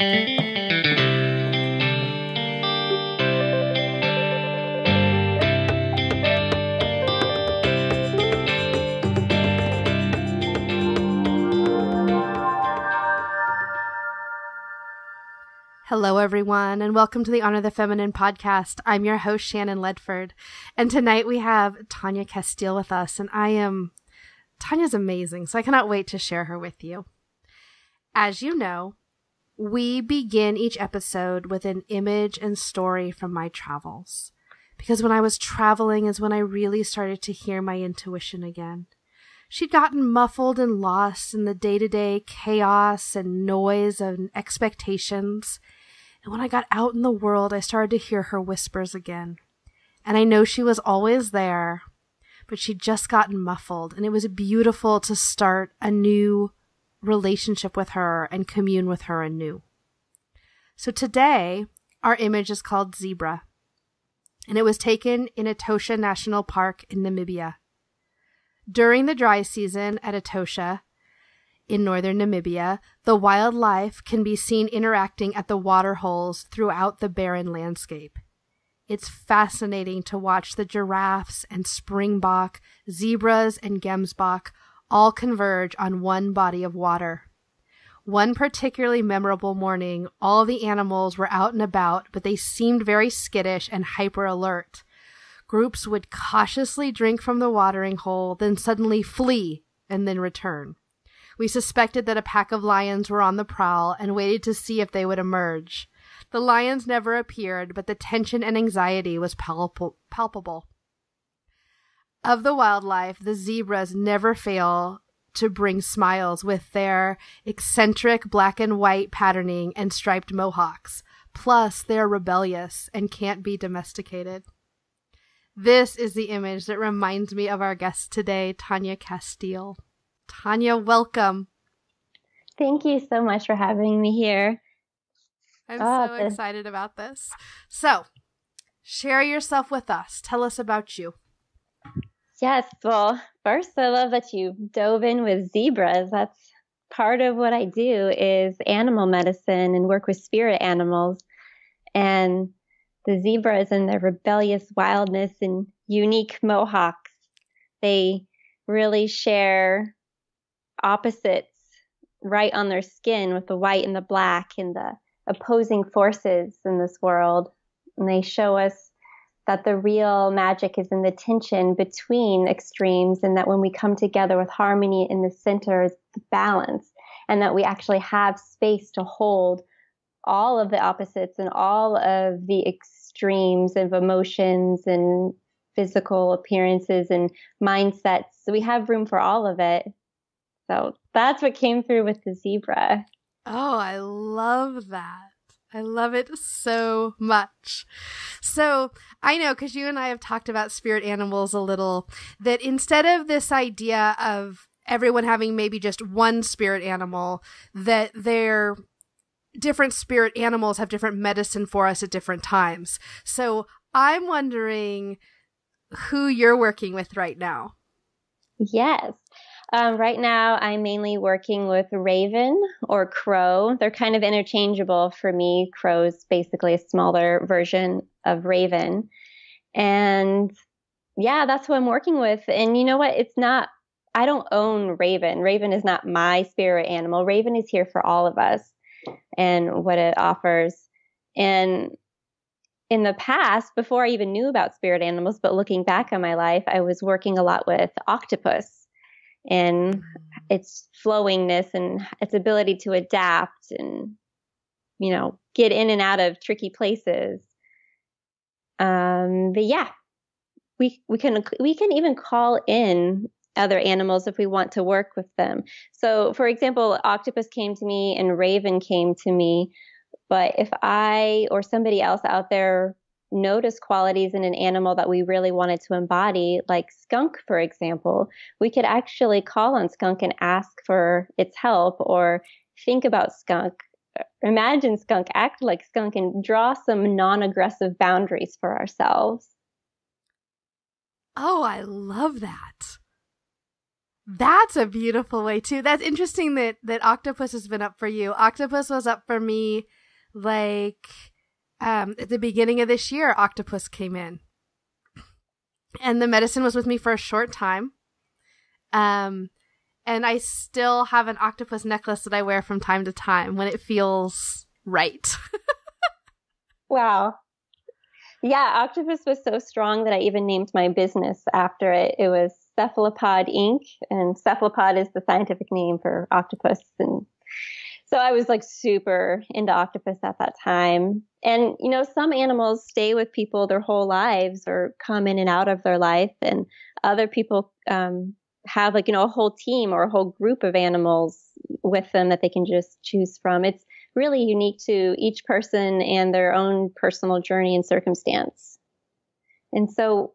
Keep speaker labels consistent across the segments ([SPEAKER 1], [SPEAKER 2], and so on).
[SPEAKER 1] Hello, everyone, and welcome to the Honor the Feminine podcast. I'm your host, Shannon Ledford, and tonight we have Tanya Casteel with us, and Tanya's amazing, so I cannot wait to share her with you. As you know, we begin each episode with an image and story from my travels, because when I was traveling is when I really started to hear my intuition again. She'd gotten muffled and lost in the day-to-day chaos and noise and expectations. And when I got out in the world, I started to hear her whispers again. And I know she was always there, but she'd just gotten muffled. And it was beautiful to start a new relationship with her and commune with her anew. So today, our image is called Zebra. And it was taken in Etosha National Park in Namibia. During the dry season at Etosha in northern Namibia, the wildlife can be seen interacting at the water holes throughout the barren landscape. It's fascinating to watch the giraffes and springbok, zebras and gemsbok all converge on one body of water. One particularly memorable morning, all the animals were out and about, but they seemed very skittish and hyper alert. Groups would cautiously drink from the watering hole, then suddenly flee and then return. We suspected that a pack of lions were on the prowl and waited to see if they would emerge. The lions never appeared, but the tension and anxiety was palpable. Of the wildlife, the zebras never fail to bring smiles with their eccentric black and white patterning and striped mohawks. Plus, they're rebellious and can't be domesticated. This is the image that reminds me of our guest today, Tanya Casteel. Tanya, welcome.
[SPEAKER 2] Thank you so much for having me here.
[SPEAKER 1] I'm so excited about this. So, share yourself with us. Tell us about you.
[SPEAKER 2] Yes, well, first, I love that you dove in with zebras. That's part of what I do is animal medicine and work with spirit animals. And the zebras and their rebellious wildness and unique mohawks, they really share opposites right on their skin with the white and the black and the opposing forces in this world. And they show us that the real magic is in the tension between extremes, and that when we come together with harmony in the center is the balance, and that we actually have space to hold all of the opposites and all of the extremes of emotions and physical appearances and mindsets. So we have room for all of it. So that's what came through with the zebra.
[SPEAKER 1] Oh, I love that. I love it so much. So I know, because you and I have talked about spirit animals a little, that instead of this idea of everyone having maybe just one spirit animal, that they're different spirit animals have different medicine for us at different times. So I'm wondering who you're working with right now.
[SPEAKER 2] Yes. Right now, I'm mainly working with raven or crow. They're kind of interchangeable for me. Crow's basically a smaller version of raven. And yeah, that's who I'm working with. And you know what? I don't own raven. Raven is not my spirit animal. Raven is here for all of us and what it offers. And in the past, before I even knew about spirit animals, but looking back on my life, I was working a lot with octopus and its flowingness and its ability to adapt and, get in and out of tricky places. But yeah, we can even call in other animals if we want to work with them. So, for example, octopus came to me and raven came to me. But if I or somebody else out there notice qualities in an animal that we really wanted to embody, like skunk, for example, we could actually call on skunk and ask for its help, or think about skunk, imagine skunk, act like skunk, and draw some non-aggressive boundaries for ourselves.
[SPEAKER 1] Oh, I love that. That's a beautiful way too. That's interesting that octopus has been up for you. Octopus was up for me like at the beginning of this year. Octopus came in, and the medicine was with me for a short time. And I still have an octopus necklace that I wear from time to time when it feels right.
[SPEAKER 2] Wow. Yeah, octopus was so strong that I even named my business after it. It was Cephalopod Inc. And cephalopod is the scientific name for octopus. And so I was like super into octopus at that time. And, you know, some animals stay with people their whole lives or come in and out of their life. And other people have like, you know, a whole team or a whole group of animals with them that they can just choose from. It's really unique to each person and their own personal journey and circumstance. And so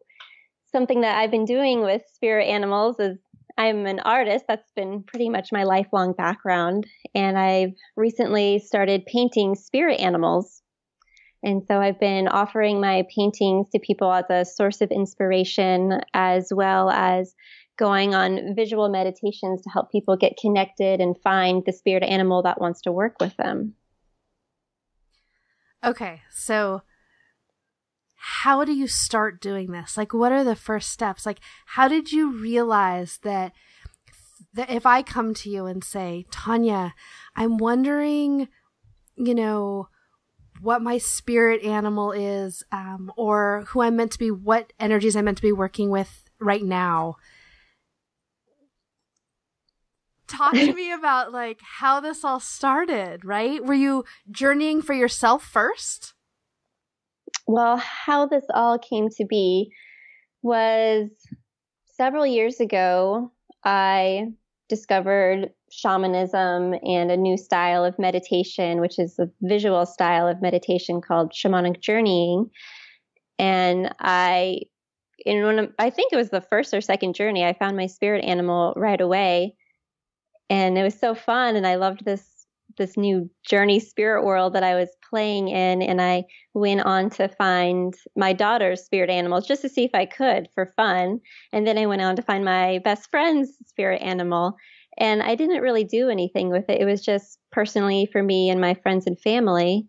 [SPEAKER 2] something that I've been doing with spirit animals is I'm an artist. That's been pretty much my lifelong background. And I've recently started painting spirit animals. And so I've been offering my paintings to people as a source of inspiration, as well as going on visual meditations to help people get connected and find the spirit animal that wants to work with them.
[SPEAKER 1] Okay, so how do you start doing this? Like, what are the first steps? Like, how did you realize that if I come to you and say, Tanya, I'm wondering, you know, what my spirit animal is, or who I'm meant to be, what energies I'm meant to be working with right now. Talk to me about like how this all started, right? Were you journeying for yourself first?
[SPEAKER 2] Well, how this all came to be was several years ago, I discovered shamanism and a new style of meditation, which is a visual style of meditation called shamanic journeying. And I think it was the first or second journey, I found my spirit animal right away. And it was so fun. And I loved this new journey spirit world that I was playing in. And I went on to find my daughter's spirit animals just to see if I could for fun. And then I went on to find my best friend's spirit animal. And I didn't really do anything with it. It was just personally for me and my friends and family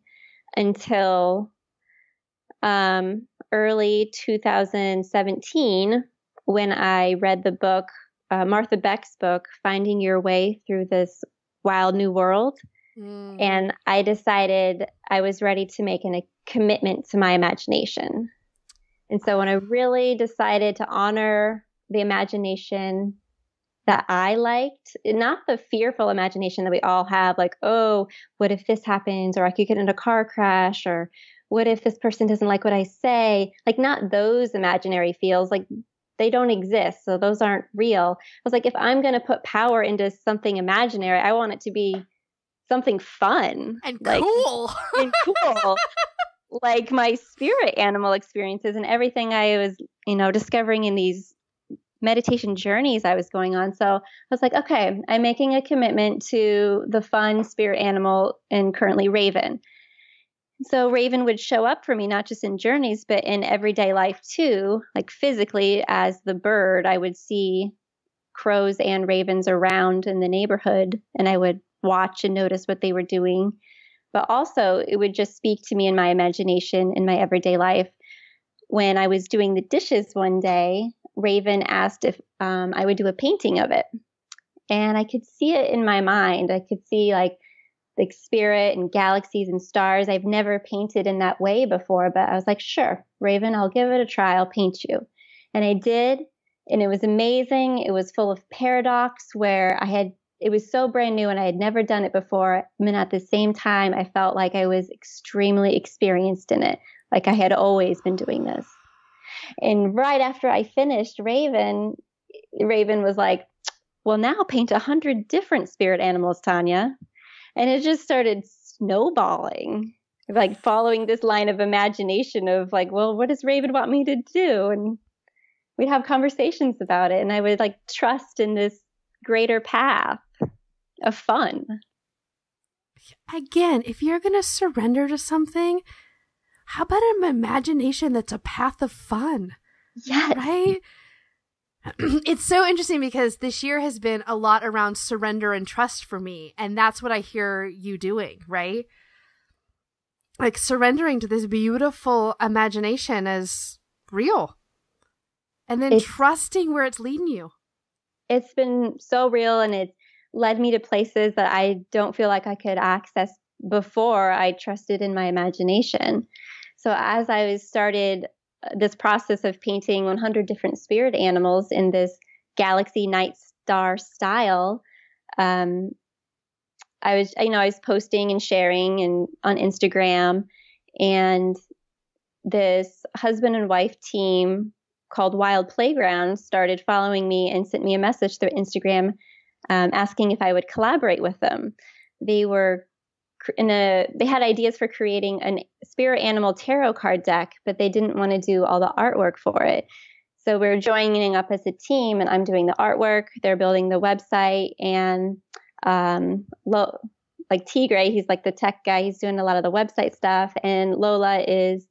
[SPEAKER 2] until early 2017 when I read the book, Martha Beck's book, Finding Your Way Through This Wild New World. And I decided I was ready to make a commitment to my imagination. And so when I really decided to honor the imagination that I liked, not the fearful imagination that we all have, like, oh, what if this happens? Or I could get in a car crash, or what if this person doesn't like what I say? Like, not those imaginary feels, like they don't exist. So those aren't real. I was like, if I'm going to put power into something imaginary, I want it to be something fun
[SPEAKER 1] and
[SPEAKER 2] like,
[SPEAKER 1] cool
[SPEAKER 2] and cool, like my spirit animal experiences and everything I was, discovering in these meditation journeys I was going on. So I was like, okay, I'm making a commitment to the fun spirit animal, and currently Raven. So Raven would show up for me, not just in journeys, but in everyday life too. Like physically as the bird, I would see crows and ravens around in the neighborhood, and I would watch and notice what they were doing. But also it would just speak to me in my imagination in my everyday life. When I was doing the dishes one day, Raven asked if I would do a painting of it. And I could see it in my mind. I could see like spirit and galaxies and stars. I've never painted in that way before, but I was like, sure, Raven, I'll give it a try. I'll paint you. And I did. And it was amazing. It was full of paradox where it was so brand new and I had never done it before. And at the same time, I felt like I was extremely experienced in it. Like I had always been doing this. And right after I finished Raven was like, well, now paint 100 different spirit animals, Tanya. And it just started snowballing, like following this line of imagination of like, well, what does Raven want me to do? And we'd have conversations about it. And I would like trust in this greater path of fun.
[SPEAKER 1] Again, if you're going to surrender to something, how about an imagination that's a path of fun?
[SPEAKER 2] Yes.
[SPEAKER 1] Right? It's so interesting because this year has been a lot around surrender and trust for me. And that's what I hear you doing, right? Like surrendering to this beautiful imagination as real. And then trusting where it's leading you.
[SPEAKER 2] It's been so real, and it's led me to places that I don't feel like I could access before I trusted in my imagination. So as I started this process of painting 100 different spirit animals in this galaxy night star style, I was posting and sharing and on Instagram, and this husband and wife team called Wild Playground started following me and sent me a message through Instagram asking if I would collaborate with them. They had ideas for creating a spirit animal tarot card deck, but they didn't want to do all the artwork for it. So we're joining up as a team, and I'm doing the artwork. They're building the website, and like Tigray, he's like the tech guy. He's doing a lot of the website stuff, and Lola is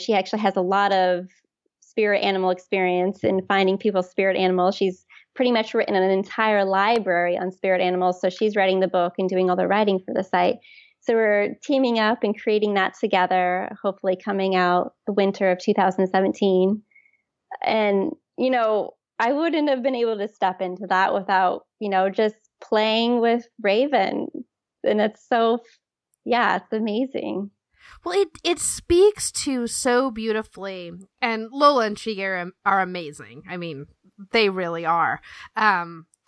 [SPEAKER 2] she actually has a lot of spirit animal experience in finding people's spirit animals. She's pretty much written an entire library on spirit animals. So she's writing the book and doing all the writing for the site. So we're teaming up and creating that together, hopefully coming out the winter of 2017. And, I wouldn't have been able to step into that without, just playing with Raven. And it's it's amazing.
[SPEAKER 1] Well, it speaks to so beautifully, and Lola and Shigeru are amazing. I mean, they really are.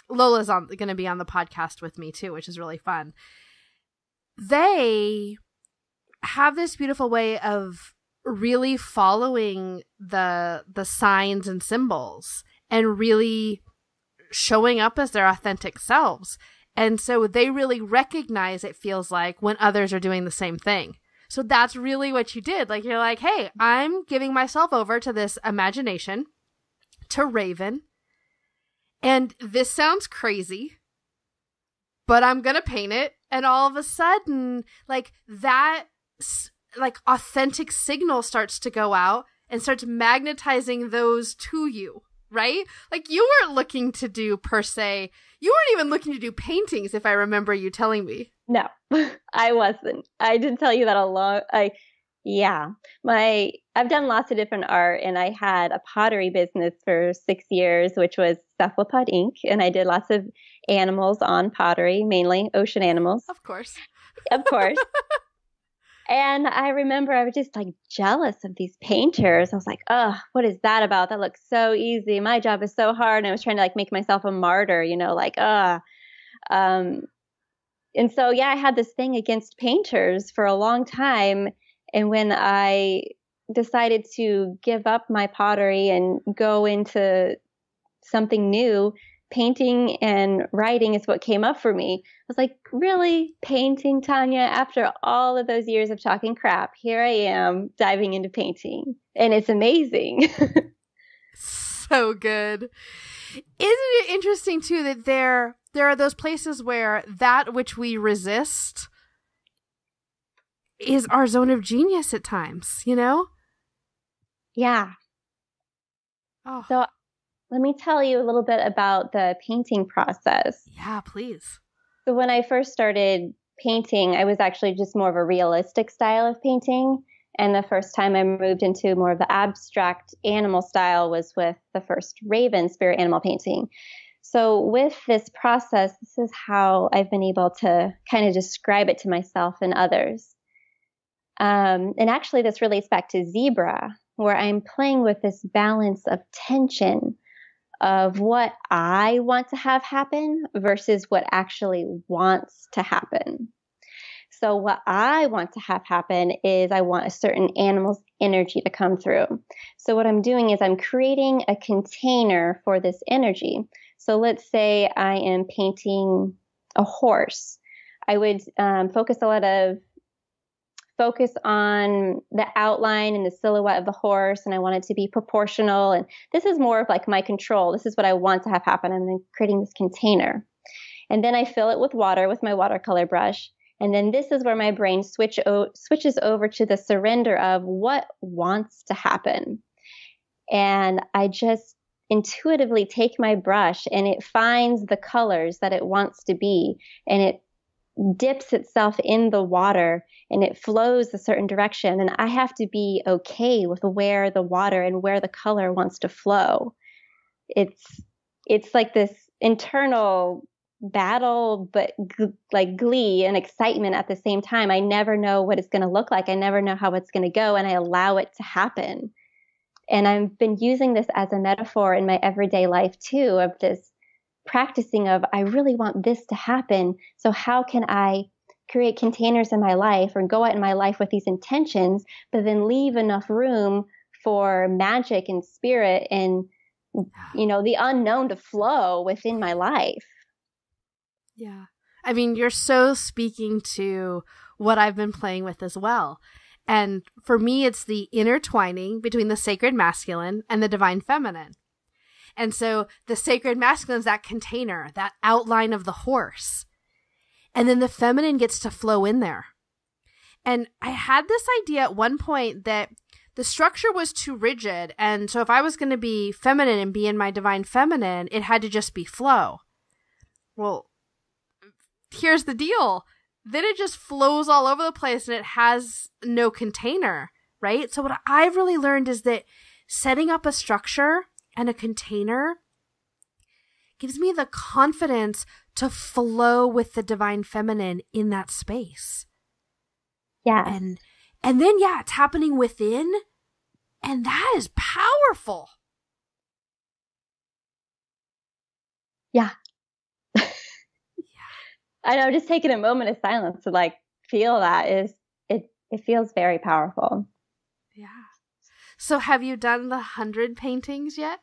[SPEAKER 1] Lola's going to be on the podcast with me too, which is really fun. They have this beautiful way of really following the signs and symbols and really showing up as their authentic selves. And so they really recognize, it feels like, when others are doing the same thing. So that's really what you did. Like, you're like, hey, I'm giving myself over to this imagination, to Raven. And this sounds crazy, but I'm going to paint it. And all of a sudden, like that, like authentic signal starts to go out and starts magnetizing those to you, right? Like you weren't looking to do per se. You weren't even looking to do paintings, if I remember you telling me.
[SPEAKER 2] No, I wasn't. I did tell you that a lot. I've done lots of different art, and I had a pottery business for 6 years, which was Cephalopod Inc. And I did lots of animals on pottery, mainly ocean animals.
[SPEAKER 1] Of course.
[SPEAKER 2] Of course. And I remember I was just like jealous of these painters. I was like, oh, what is that about? That looks so easy. My job is so hard. And I was trying to like make myself a martyr, And so, I had this thing against painters for a long time. And when I decided to give up my pottery and go into something new, painting and writing is what came up for me. I was like, really? Painting, Tanya? After all of those years of talking crap, here I am diving into painting. And it's amazing.
[SPEAKER 1] So good. Isn't it interesting, too, that there are those places where that which we resist is our zone of genius at times,
[SPEAKER 2] Yeah.
[SPEAKER 1] Oh.
[SPEAKER 2] So let me tell you a little bit about the painting process.
[SPEAKER 1] Yeah, please.
[SPEAKER 2] So when I first started painting, I was actually just more of a realistic style of painting. And the first time I moved into more of the abstract animal style was with the first Raven spirit animal painting. So with this process, this is how I've been able to kind of describe it to myself and others. And actually, this relates back to Zebra, where I'm playing with this balance of tension of what I want to have happen versus what actually wants to happen. So what I want to have happen is I want a certain animal's energy to come through. So what I'm doing is I'm creating a container for this energy. So let's say I am painting a horse. I would focus on the outline and the silhouette of the horse, and I want it to be proportional. And this is more of like my control. This is what I want to have happen. I'm then creating this container. And then I fill it with water with my watercolor brush. And then this is where my brain switches over to the surrender of what wants to happen. And I just intuitively take my brush and it finds the colors that it wants to be, and it dips itself in the water and it flows a certain direction. And I have to be okay with where the water and where the color wants to flow. It's like this internal battle, but like glee and excitement at the same time. I never know what it's going to look like. I never know how it's going to go, and I allow it to happen. And I've been using this as a metaphor in my everyday life too, of this practicing of, I really want this to happen. So how can I create containers in my life or go out in my life with these intentions, but then leave enough room for magic and spirit and, the unknown to flow within my life.
[SPEAKER 1] Yeah. I mean, you're so speaking to what I've been playing with as well. And for me, it's the intertwining between the sacred masculine and the divine feminine. And so the sacred masculine is that container, that outline of the horse. And then the feminine gets to flow in there. And I had this idea at one point that the structure was too rigid. And so if I was going to be feminine and be in my divine feminine, it had to just be flow. Well, here's the deal. Then it just flows all over the place and it has no container, right? So what I've really learned is that setting up a structure and a container gives me the confidence to flow with the divine feminine in that space.
[SPEAKER 2] Yeah.
[SPEAKER 1] And then, it's happening within, and that is powerful.
[SPEAKER 2] Yeah. I know, just taking a moment of silence to like feel that it feels very powerful.
[SPEAKER 1] Yeah. So have you done the 100 paintings yet?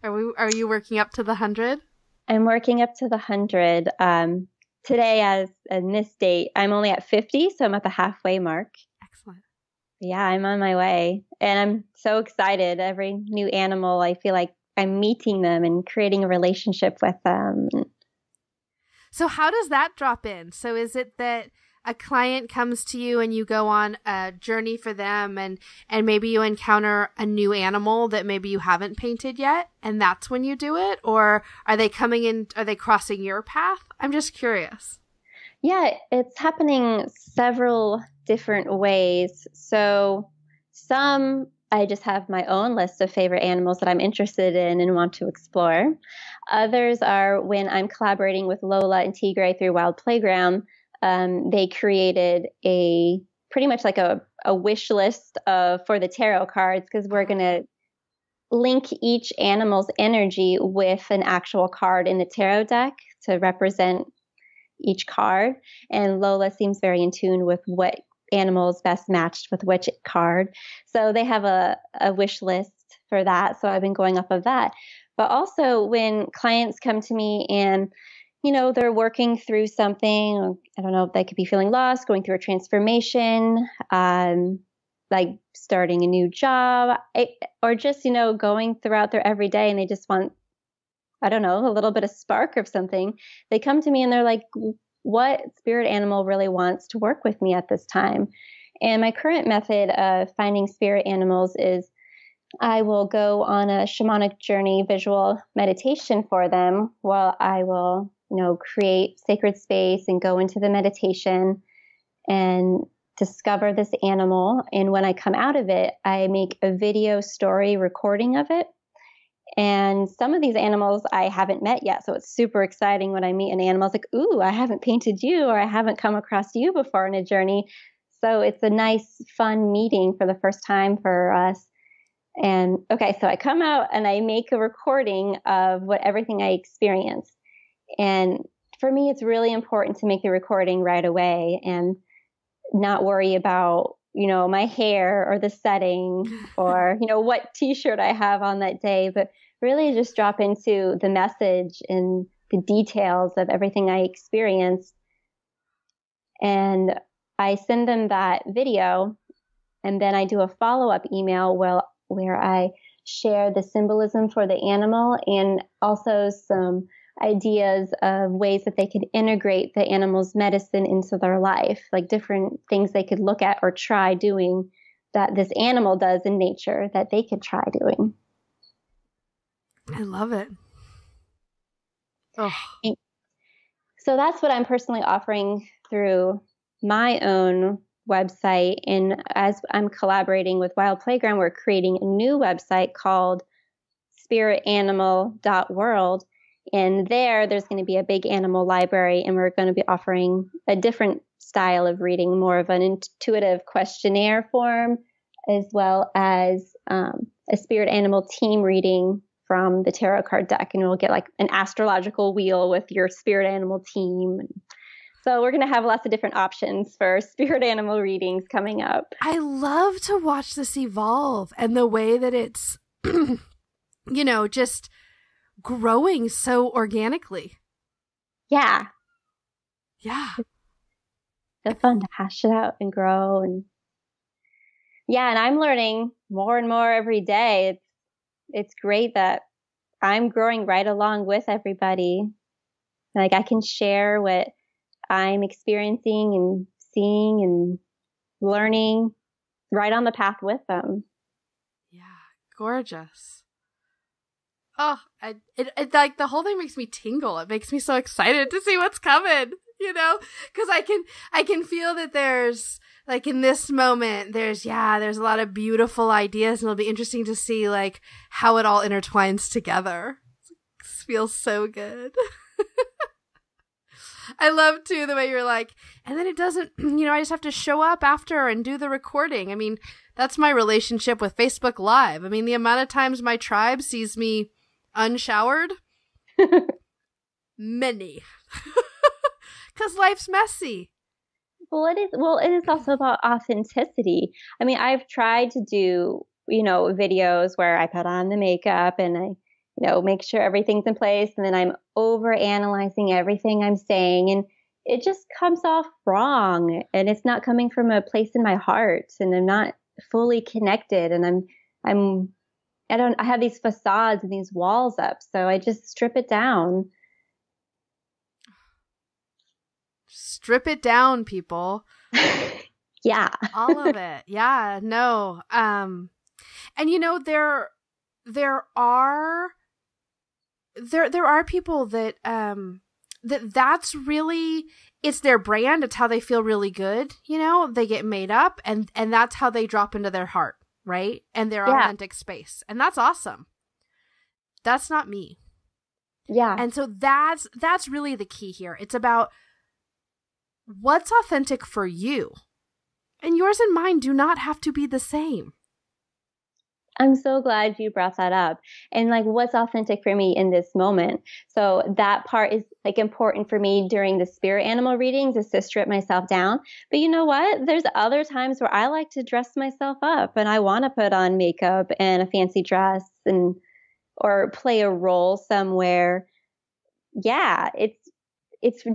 [SPEAKER 1] Are you working up to the 100?
[SPEAKER 2] I'm working up to the 100. Today, in this date, I'm only at 50, so I'm at the halfway mark.
[SPEAKER 1] Excellent.
[SPEAKER 2] Yeah, I'm on my way. And I'm so excited. Every new animal, I feel like I'm meeting them and creating a relationship with them.
[SPEAKER 1] So how does that drop in? So is it that a client comes to you and you go on a journey for them and maybe you encounter a new animal that maybe you haven't painted yet and that's when you do it? Or are they crossing your path? I'm just curious.
[SPEAKER 2] Yeah, it's happening several different ways. So some, I just have my own list of favorite animals that I'm interested in and want to explore. Others are when I'm collaborating with Lola and Tigre through Wild Playground. They created pretty much like a wish list for the tarot cards, because we're going to link each animal's energy with an actual card in the tarot deck to represent each card. And Lola seems very in tune with what animal is best matched with which card. So they have a wish list for that. So I've been going off of that. But also when clients come to me and they're working through something, I don't know, if they could be feeling lost, going through a transformation, like starting a new job, or just, going throughout their everyday and they just want, I don't know, a little bit of spark of something. They come to me and they're like, what spirit animal really wants to work with me at this time? And my current method of finding spirit animals is I will go on a shamanic journey visual meditation for them while I will create sacred space and go into the meditation and discover this animal. And when I come out of it, I make a video story recording of it. And some of these animals I haven't met yet. So it's super exciting when I meet an animal. It's like, ooh, I haven't painted you, or I haven't come across you before in a journey. So it's a nice, fun meeting for the first time for us. And okay, so I come out and I make a recording of everything I experienced. And for me, it's really important to make the recording right away and not worry about, my hair or the setting or, what t-shirt I have on that day, but really just drop into the message and the details of everything I experienced. And I send them that video, and then I do a follow-up email where I share the symbolism for the animal and also some ideas of ways that they could integrate the animal's medicine into their life, like different things they could look at or try doing that this animal does in nature that they could try doing.
[SPEAKER 1] I love it. Oh.
[SPEAKER 2] So that's what I'm personally offering through my own website. And as I'm collaborating with Wild Playground, we're creating a new website called spiritanimal.world. And there's going to be a big animal library, and we're going to be offering a different style of reading, more of an intuitive questionnaire form, as well as a spirit animal team reading from the tarot card deck. And we'll get like an astrological wheel with your spirit animal team. So we're going to have lots of different options for spirit animal readings coming up.
[SPEAKER 1] I love to watch this evolve, and the way that it's, just growing so organically.
[SPEAKER 2] Yeah.
[SPEAKER 1] Yeah.
[SPEAKER 2] It's fun to hash it out and grow. And yeah, and I'm learning more and more every day. It's great that I'm growing right along with everybody. Like, I can share what I'm experiencing and seeing and learning right on the path with them.
[SPEAKER 1] Yeah. Gorgeous. Oh, it like the whole thing makes me tingle. It makes me so excited to see what's coming, because I can feel that there's, like, in this moment, there's a lot of beautiful ideas, and it'll be interesting to see, like, how it all intertwines together. It feels so good. I love, too, the way you're like, and then it doesn't, I just have to show up after and do the recording. I mean, that's my relationship with Facebook Live. I mean, the amount of times my tribe sees me unshowered, many. Because life's messy.
[SPEAKER 2] Well, it is also about authenticity. I mean, I've tried to do, videos where I put on the makeup and I, make sure everything's in place, and then I'm over analyzing everything I'm saying, and it just comes off wrong, and it's not coming from a place in my heart, and I'm not fully connected, and I have these facades and these walls up, so I just strip it down.
[SPEAKER 1] Strip it down, people.
[SPEAKER 2] Yeah.
[SPEAKER 1] All of it. Yeah, no. And there are people that that's really, it's their brand. It's how they feel really good. They get made up, and that's how they drop into their heart. Right? And their authentic space. And that's awesome. That's not me.
[SPEAKER 2] Yeah.
[SPEAKER 1] And so that's really the key here. It's about what's authentic for you. And yours and mine do not have to be the same.
[SPEAKER 2] I'm so glad you brought that up. And like, what's authentic for me in this moment? So that part is like important for me during the spirit animal readings, is to strip myself down. But you know what? There's other times where I like to dress myself up, and I want to put on makeup and a fancy dress or play a role somewhere. Yeah, it's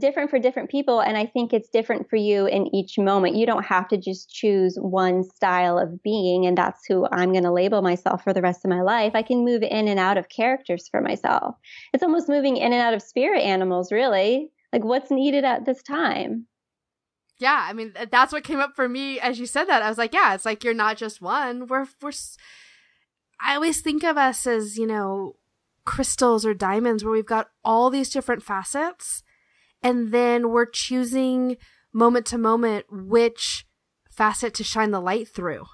[SPEAKER 2] different for different people, and I think it's different for you in each moment. You don't have to just choose one style of being, and that's who I'm going to label myself for the rest of my life. I can move in and out of characters for myself. It's almost moving in and out of spirit animals, really. Like, what's needed at this time?
[SPEAKER 1] Yeah, I mean, that's what came up for me as you said that. I was like, yeah, it's like you're not just one. I always think of us as, crystals or diamonds, where we've got all these different facets. And then we're choosing moment to moment which facet to shine the light through,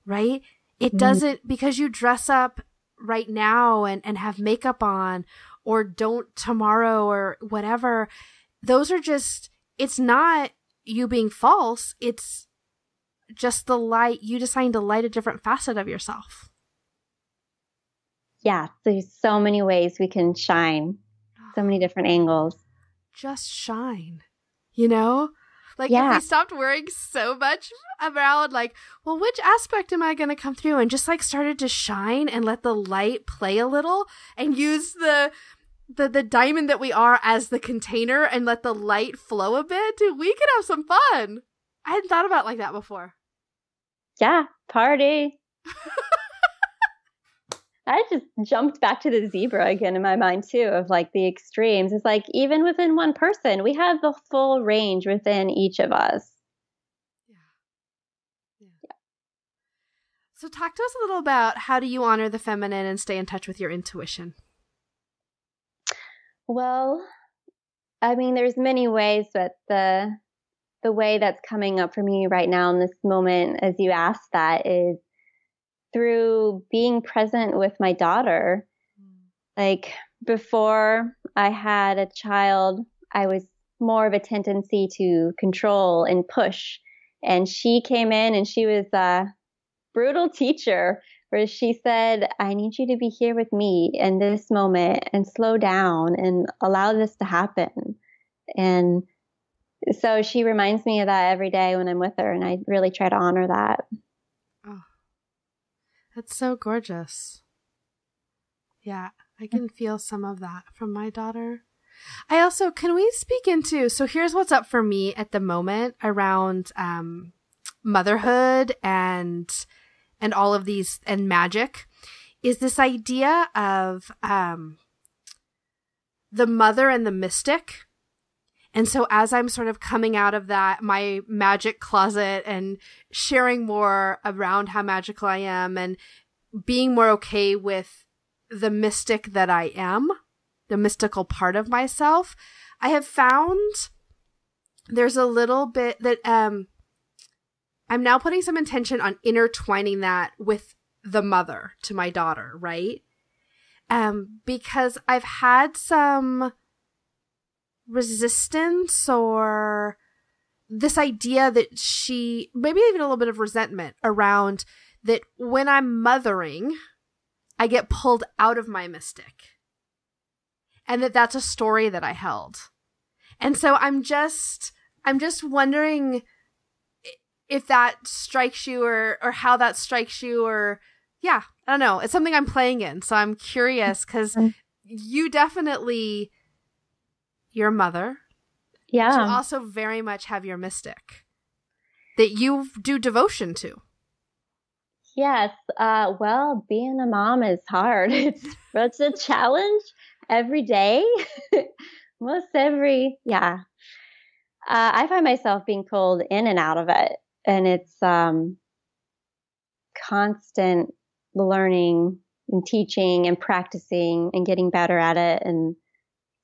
[SPEAKER 1] right? It doesn't, because you dress up right now and have makeup on, or don't tomorrow or whatever. Those are just, it's not you being false. It's just the light, you deciding to light a different facet of yourself.
[SPEAKER 2] Yeah, there's so many ways we can shine, so many different angles.
[SPEAKER 1] Just shine, Like, if we stopped worrying so much around, like, well, which aspect am I going to come through, and just, like, started to shine and let the light play a little, and use the diamond that we are as the container, and let the light flow a bit, we could have some fun. I hadn't thought about it like that before.
[SPEAKER 2] Yeah, party. I just jumped back to the zebra again in my mind, too, of like the extremes. It's like, even within one person, we have the full range within each of us.
[SPEAKER 1] Yeah. So talk to us a little about how do you honor the feminine and stay in touch with your intuition?
[SPEAKER 2] Well, I mean, there's many ways, but the way that's coming up for me right now in this moment, as you asked that, is through being present with my daughter. Like before I had a child, I was more of a tendency to control and push. And she came in and she was a brutal teacher where she said, I need you to be here with me in this moment and slow down and allow this to happen. And so she reminds me of that every day when I'm with her, and I really try to honor that.
[SPEAKER 1] Oh, that's so gorgeous. Yeah, I can feel some of that from my daughter. I also, can we speak into, so here's what's up for me at the moment around motherhood and all of these, and magic, is this idea of the mother and the mystic. And so as I'm sort of coming out of that, my magic closet and sharing more around how magical I am and being more okay with the mystic that I am, the mystical part of myself, I have found there's a little bit that I'm now putting some intention on intertwining that with the mother to my daughter, right? Because I've had some resistance or this idea that she, maybe even a little bit of resentment around that when I'm mothering, I get pulled out of my mystic. And that's a story that I held. And so I'm just wondering if that strikes you or how that strikes you, or yeah, I don't know. It's something I'm playing in. So I'm curious because you definitely, your mother.
[SPEAKER 2] Yeah.
[SPEAKER 1] But you also very much have your mystic that you do devotion to.
[SPEAKER 2] Yes. Well, being a mom is hard. It's a challenge every day. Most every, yeah. I find myself being pulled in and out of it. And it's constant learning and teaching and practicing and getting better at it. And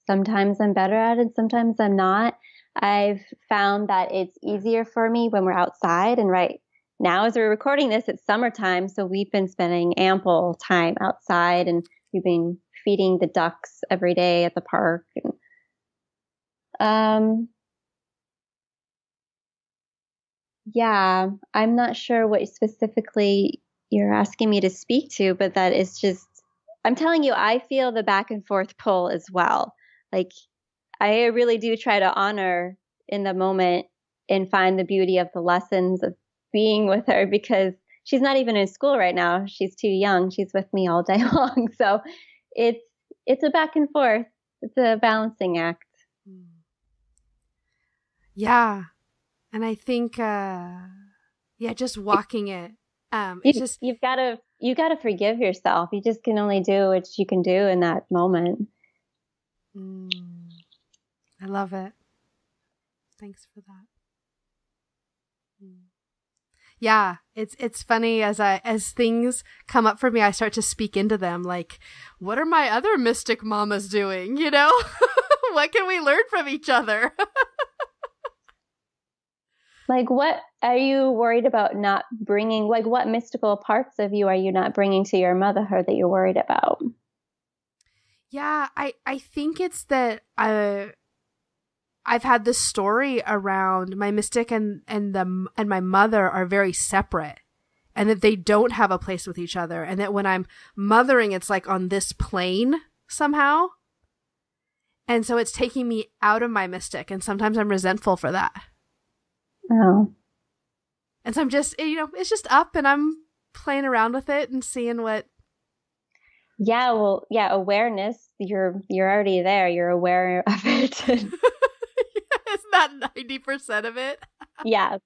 [SPEAKER 2] sometimes I'm better at it, sometimes I'm not. I've found that it's easier for me when we're outside. And right now, as we're recording this, it's summertime. So we've been spending ample time outside, and we've been feeding the ducks every day at the park. And, yeah, I'm not sure what specifically you're asking me to speak to, but that is just, I'm telling you, I feel the back and forth pull as well. Like, I really do try to honor in the moment and find the beauty of the lessons of being with her, because she's not even in school right now. She's too young. She's with me all day long. So it's a back and forth. It's a balancing act.
[SPEAKER 1] Yeah. And I think, just walking it. It's just,
[SPEAKER 2] you gotta forgive yourself. You just can only do what you can do in that moment.
[SPEAKER 1] I love it. Thanks for that. Yeah, it's funny as things come up for me, I start to speak into them. Like, what are my other mystic mamas doing? You know, what can we learn from each other?
[SPEAKER 2] Like, what are you worried about not bringing? Like, what mystical parts of you are you not bringing to your motherhood that you're worried about?
[SPEAKER 1] Yeah, I think it's that I've had this story around my mystic and my mother are very separate, and that they don't have a place with each other, and that when I'm mothering, it's like on this plane somehow. And so it's taking me out of my mystic, and sometimes I'm resentful for that.
[SPEAKER 2] Oh.
[SPEAKER 1] And so I'm just, it's just up, and I'm playing around with it and seeing what.
[SPEAKER 2] Yeah, well, yeah, awareness, you're already there. You're aware of it.
[SPEAKER 1] Isn't that 90% of it?
[SPEAKER 2] Yeah.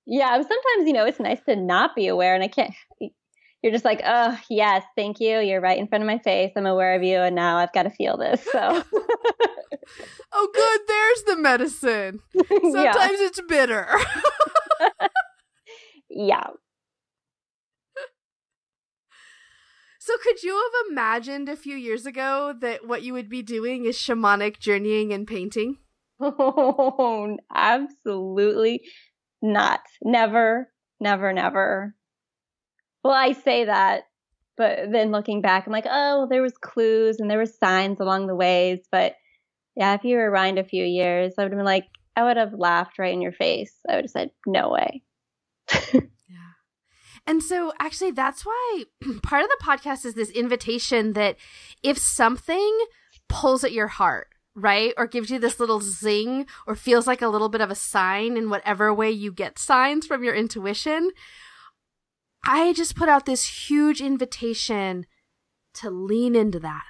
[SPEAKER 2] Yeah, sometimes, it's nice to not be aware, and you're just like, oh, yes, thank you. You're right in front of my face. I'm aware of you, and now I've got to feel this, so.
[SPEAKER 1] Oh, good, there's the medicine. Sometimes it's bitter.
[SPEAKER 2] Yeah.
[SPEAKER 1] could you have imagined a few years ago that what you would be doing is shamanic journeying and painting?
[SPEAKER 2] Oh, absolutely not. Never, never, never. Well, I say that, but then looking back, I'm like, oh, there was clues and there were signs along the ways. But yeah, if you were around a few years, I would have been like, I would have laughed right in your face. I would have said, no way.
[SPEAKER 1] Yeah. And so actually that's why part of the podcast is this invitation that if something pulls at your heart, right? Or gives you this little zing or feels like a little bit of a sign in whatever way you get signs from your intuition, I just put out this huge invitation to lean into that,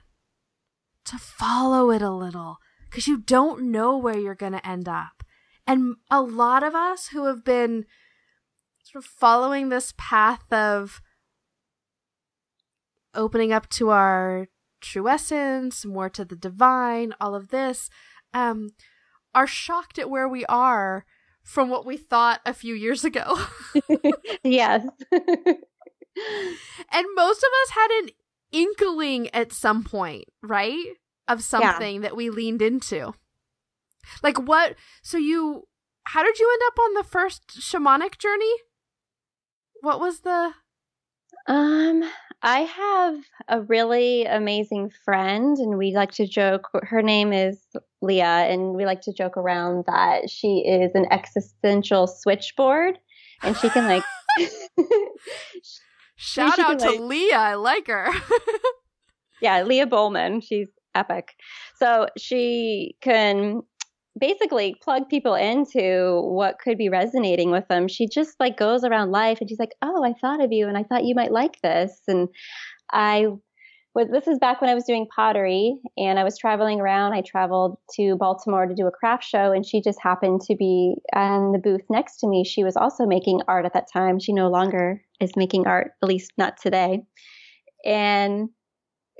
[SPEAKER 1] to follow it a little, because you don't know where you're going to end up. And a lot of us who have been sort of following this path of opening up to our true essence, more to the divine, all of this, are shocked at where we are from what we thought a few years ago.
[SPEAKER 2] Yes.
[SPEAKER 1] And most of us had an inkling at some point, right? Of something that we leaned into. Like what? So how did you end up on the first shamanic journey? What was the...
[SPEAKER 2] I have a really amazing friend, and we like to joke. Her name is Leah, and we like to joke around that she is an existential switchboard, and she can like...
[SPEAKER 1] Shout out to Leah. I like her.
[SPEAKER 2] Yeah, Leah Bowman. She's epic. So she can basically plug people into what could be resonating with them. She just like goes around life and she's like, oh, I thought of you and I thought you might like this. And this is back when I was doing pottery and I was traveling around. I traveled to Baltimore to do a craft show and she just happened to be on the booth next to me. She was also making art at that time. She no longer is making art, at least not today. And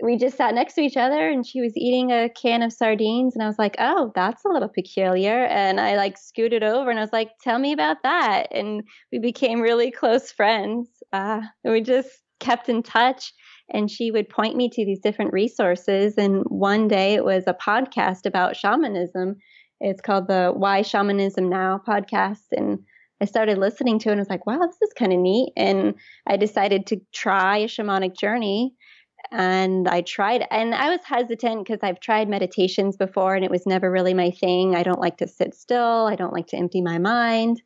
[SPEAKER 2] we just sat next to each other and she was eating a can of sardines and I was like, oh, that's a little peculiar. And I like scooted over and I was like, tell me about that. And we became really close friends. And we just kept in touch and she would point me to these different resources. And one day it was a podcast about shamanism. It's called the Why Shamanism Now podcast. And I started listening to it and I was like, wow, this is kind of neat. And I decided to try a shamanic journey. And I tried, and I was hesitant because I've tried meditations before and it was never really my thing. I don't like to sit still. I don't like to empty my mind.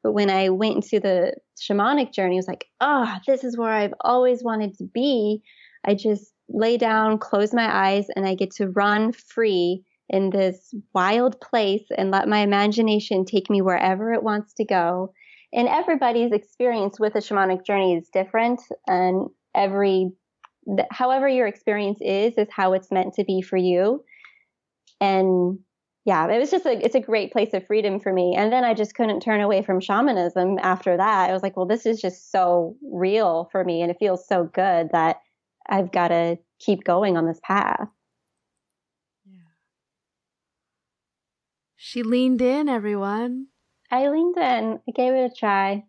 [SPEAKER 2] But when I went into the shamanic journey, I was like, oh, this is where I've always wanted to be. I just lay down, close my eyes, and I get to run free in this wild place and let my imagination take me wherever it wants to go. And everybody's experience with a shamanic journey is different. And however your experience is how it's meant to be for you. And yeah, it's a great place of freedom for me. And then I just couldn't turn away from shamanism after that. I was like, well, this is just so real for me. And it feels so good that I've got to keep going on this path.
[SPEAKER 1] Yeah. She leaned in, everyone.
[SPEAKER 2] I leaned in. I gave it a try.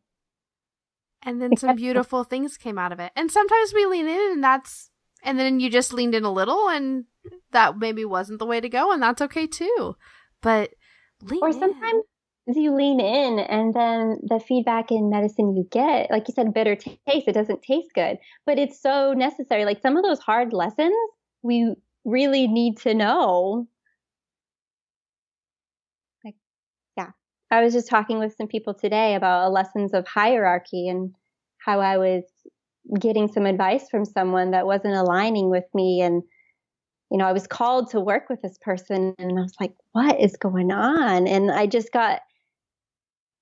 [SPEAKER 1] And then some beautiful things came out of it. And sometimes we lean in and then you just leaned in a little and that maybe wasn't the way to go and that's okay too. But
[SPEAKER 2] or sometimes you lean in and then the feedback in medicine you get, like you said, bitter taste, it doesn't taste good, but it's so necessary. Like some of those hard lessons we really need to know. I was just talking with some people today about lessons of hierarchy and how I was getting some advice from someone that wasn't aligning with me. And, I was called to work with this person and I was like, what is going on? And I just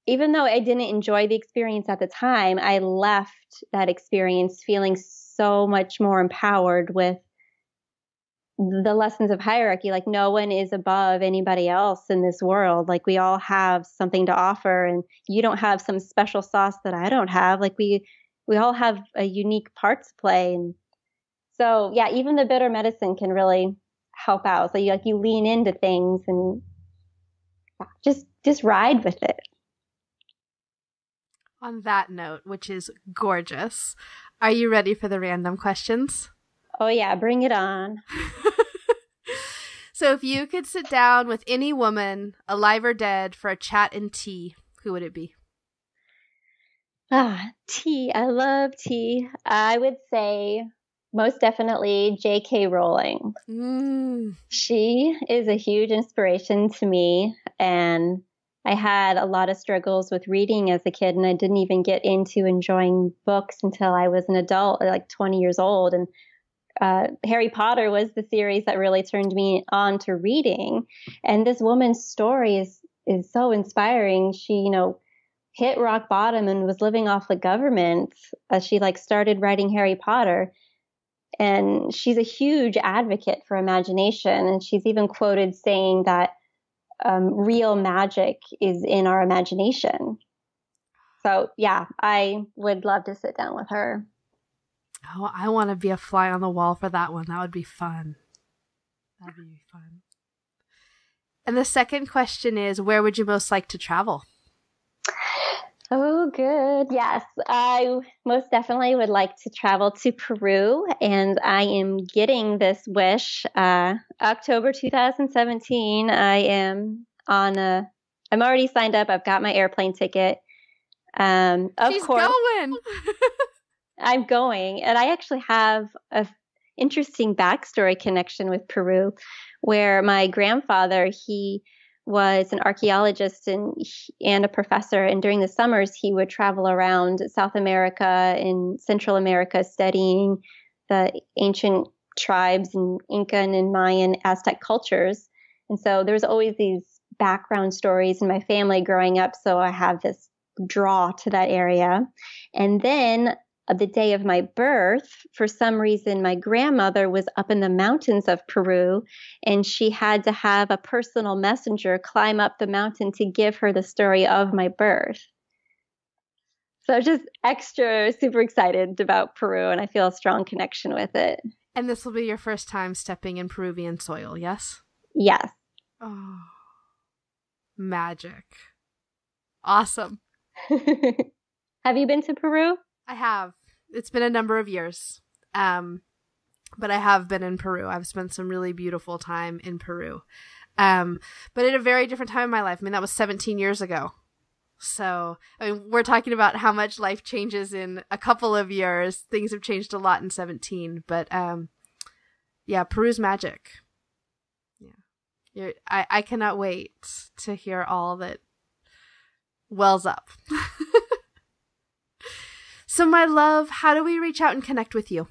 [SPEAKER 2] even though I didn't enjoy the experience at the time, I left that experience feeling so much more empowered with the lessons of hierarchy. Like no one is above anybody else in this world. Like we all have something to offer and you don't have some special sauce that I don't have. Like we all have a unique part to play. And so, yeah, even the bitter medicine can really help out. So you lean into things and just ride with it.
[SPEAKER 1] On that note, which is gorgeous, are you ready for the random questions?
[SPEAKER 2] Oh, yeah. Bring it on.
[SPEAKER 1] So if you could sit down with any woman, alive or dead, for a chat and tea, who would it be?
[SPEAKER 2] Tea. I love tea. I would say most definitely J.K. Rowling. She is a huge inspiration to me, and I had a lot of struggles with reading as a kid, and I didn't even get into enjoying books until I was an adult, like 20 years old. And Harry Potter was the series that really turned me on to reading. And this woman's story is so inspiring. She, hit rock bottom and was living off the government as she started writing Harry Potter. And she's a huge advocate for imagination. And she's even quoted saying that real magic is in our imagination. So yeah, I would love to sit down with her.
[SPEAKER 1] Oh, I want to be a fly on the wall for that one. That would be fun. That'd be fun. And the second question is, where would you most like to travel?
[SPEAKER 2] Oh, good. Yes, I most definitely would like to travel to Peru, and I am getting this wish. October 2017, I'm already signed up. I've got my airplane ticket. Of
[SPEAKER 1] She's
[SPEAKER 2] course,
[SPEAKER 1] going.
[SPEAKER 2] I'm going, and I actually have a interesting backstory connection with Peru, where my grandfather, he was an archaeologist and a professor, and during the summers he would travel around South America and Central America studying the ancient tribes and Incan and Mayan Aztec cultures. And so there's always these background stories in my family growing up, so I have this draw to that area. And then the day of my birth, for some reason, my grandmother was up in the mountains of Peru, and she had to have a personal messenger climb up the mountain to give her the story of my birth. So just extra super excited about Peru, and I feel a strong connection with it.
[SPEAKER 1] And this will be your first time stepping in Peruvian soil, yes?
[SPEAKER 2] Yes.
[SPEAKER 1] Oh, magic. Awesome.
[SPEAKER 2] Have you been to Peru?
[SPEAKER 1] I have. It's been a number of years. But I have been in Peru. I've spent some really beautiful time in Peru. But at a very different time in my life. I mean, that was 17 years ago. So, I mean, we're talking about how much life changes in a couple of years. Things have changed a lot in 17. But, yeah, Peru's magic. Yeah. I cannot wait to hear all that wells up. So, my love, how do we reach out and connect with you?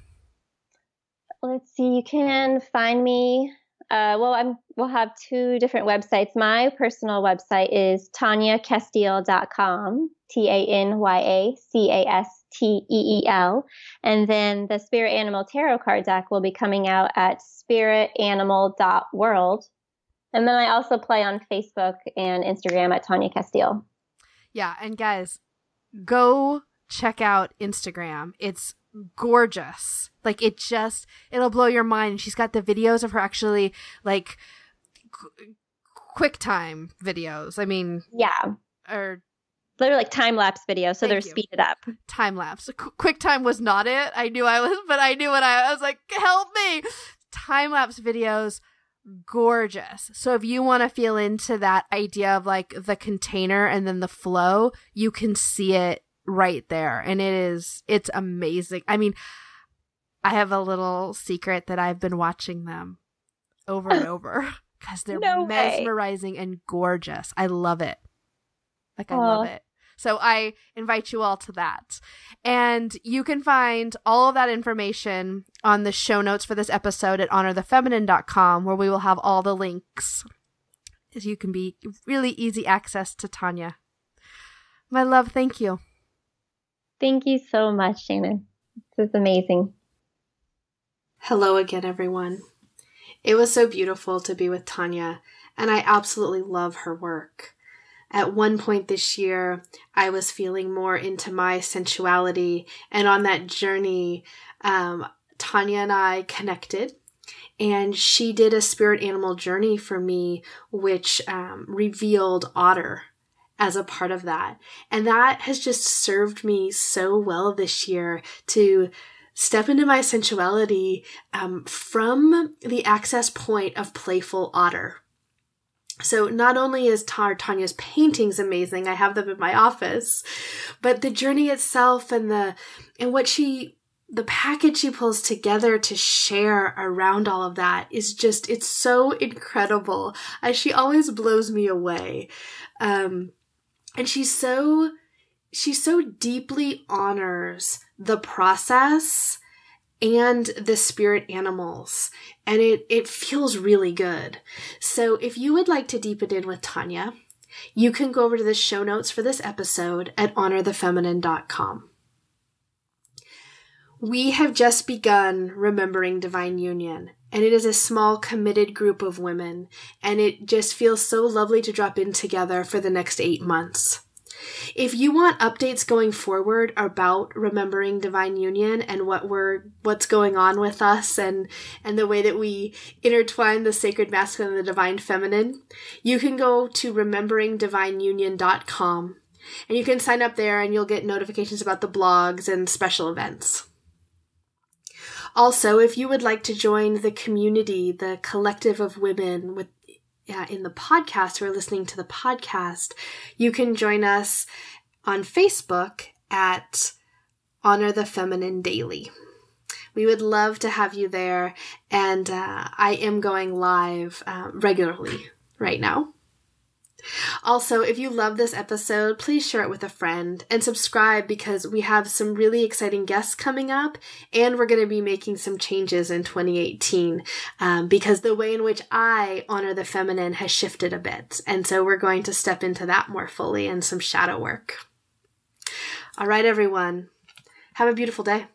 [SPEAKER 2] Let's see. You can find me. We'll have two different websites. My personal website is tanyacasteel.com, Tanyacasteel. And then the Spirit Animal Tarot card deck will be coming out at spiritanimal.world. And then I also play on Facebook and Instagram at Tanya Casteel.
[SPEAKER 1] Yeah, and guys, go check out Instagram. It's gorgeous. Like, it'll blow your mind. She's got the videos of her actually, like, QuickTime videos. I mean,
[SPEAKER 2] yeah.
[SPEAKER 1] Or
[SPEAKER 2] they're like time-lapse videos, so they're speeded up.
[SPEAKER 1] Time-lapse. QuickTime was not it. I knew I was, but I knew when I was like, help me! Time-lapse videos, gorgeous. So if you want to feel into that idea of, like, the container and then the flow, you can see it right there. And it's amazing. I mean, I have a little secret that I've been watching them over and over because they're mesmerizing and gorgeous. I love it. Like, I love it. So I invite you all to that. And you can find all of that information on the show notes for this episode at honorthefeminine.com, where we will have all the links. As you can be really easy access to Tanya. My love, thank you.
[SPEAKER 2] Thank you so much, Shannon. This is amazing.
[SPEAKER 3] Hello again, everyone. It was so beautiful to be with Tanya, and I absolutely love her work. At one point this year, I was feeling more into my sensuality, and on that journey, Tanya and I connected, and she did a spirit animal journey for me, which revealed otter as a part of that. And that has just served me so well this year to step into my sensuality from the access point of playful otter. So not only is Tanya's paintings amazing, I have them in my office, but the journey itself and the package she pulls together to share around all of that is just, it's so incredible. She always blows me away. And she so deeply honors the process and the spirit animals. And it feels really good. So if you would like to deepen in with Tanya, you can go over to the show notes for this episode at honorthefeminine.com. We have just begun remembering Divine Union, and it is a small committed group of women, and it just feels so lovely to drop in together for the next 8 months. If you want updates going forward about remembering Divine Union and what's going on with us and the way that we intertwine the sacred masculine and the divine feminine, you can go to rememberingdivineunion.com, and you can sign up there and you'll get notifications about the blogs and special events. Also, if you would like to join the community, the collective of women in the podcast who are listening to the podcast, you can join us on Facebook at Honor the Feminine Daily. We would love to have you there, and I am going live regularly right now. Also, if you love this episode, please share it with a friend and subscribe, because we have some really exciting guests coming up, and we're going to be making some changes in 2018 because the way in which I honor the feminine has shifted a bit. And so we're going to step into that more fully and some shadow work. All right, everyone. Have a beautiful day.